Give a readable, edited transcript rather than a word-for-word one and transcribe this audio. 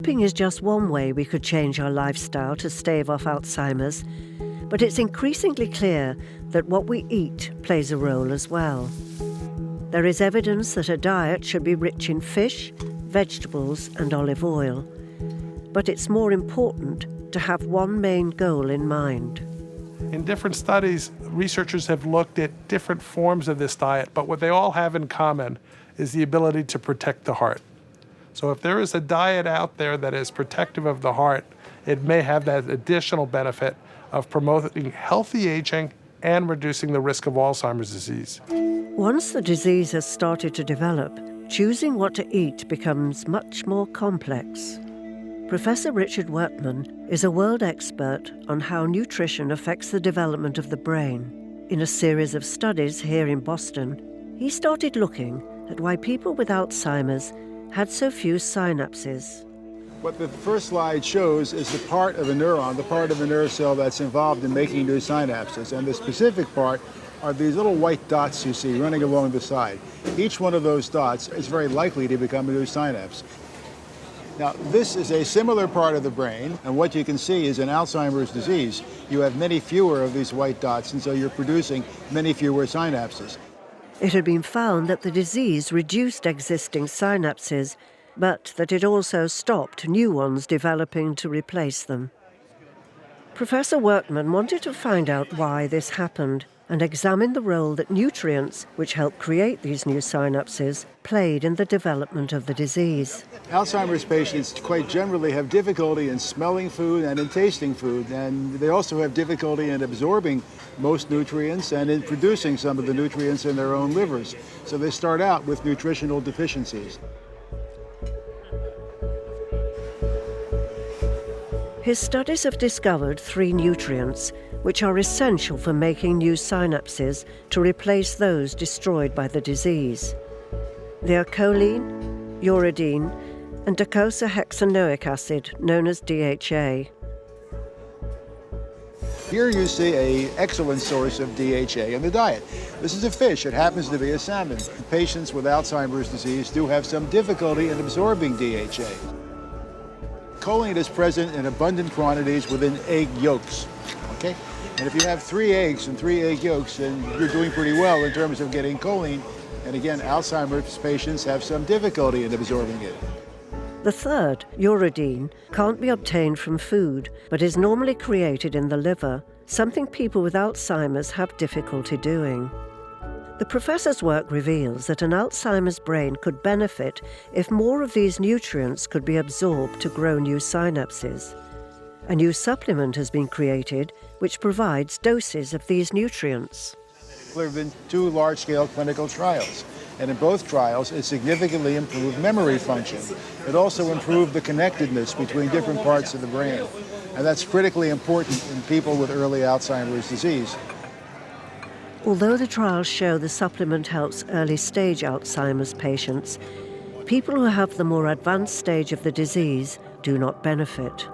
Sleeping is just one way we could change our lifestyle to stave off Alzheimer's, but it's increasingly clear that what we eat plays a role as well. There is evidence that a diet should be rich in fish, vegetables, and olive oil. But it's more important to have one main goal in mind. In different studies, researchers have looked at different forms of this diet, but what they all have in common is the ability to protect the heart. So if there is a diet out there that is protective of the heart, it may have that additional benefit of promoting healthy aging and reducing the risk of Alzheimer's disease. Once the disease has started to develop, choosing what to eat becomes much more complex. Professor Richard Workman is a world expert on how nutrition affects the development of the brain. In a series of studies here in Boston, he started looking at why people with Alzheimer's had so few synapses. What the first slide shows is the part of a neuron, the part of a nerve cell that's involved in making new synapses. And the specific part are these little white dots you see running along the side. Each one of those dots is very likely to become a new synapse. Now, this is a similar part of the brain, and what you can see is in Alzheimer's disease, you have many fewer of these white dots, and so you're producing many fewer synapses. It had been found that the disease reduced existing synapses, but that it also stopped new ones developing to replace them. Professor Workman wanted to find out why this happened and examine the role that nutrients, which help create these new synapses, played in the development of the disease. Alzheimer's patients quite generally have difficulty in smelling food and in tasting food, and they also have difficulty in absorbing most nutrients and in producing some of the nutrients in their own livers. So they start out with nutritional deficiencies. His studies have discovered 3 nutrients which are essential for making new synapses to replace those destroyed by the disease. They are choline, uridine, and docosahexaenoic acid, known as DHA. Here you see an excellent source of DHA in the diet. This is a fish. It happens to be a salmon. Patients with Alzheimer's disease do have some difficulty in absorbing DHA. Choline is present in abundant quantities within egg yolks. Okay? And if you have 3 eggs and 3 egg yolks, then you're doing pretty well in terms of getting choline. And again, Alzheimer's patients have some difficulty in absorbing it. The third, uridine, can't be obtained from food, but is normally created in the liver, something people with Alzheimer's have difficulty doing. The professor's work reveals that an Alzheimer's brain could benefit if more of these nutrients could be absorbed to grow new synapses. A new supplement has been created which provides doses of these nutrients. There have been 2 large-scale clinical trials, and in both trials it significantly improved memory function. It also improved the connectedness between different parts of the brain, and that's critically important in people with early Alzheimer's disease. Although the trials show the supplement helps early-stage Alzheimer's patients, people who have the more advanced stage of the disease do not benefit.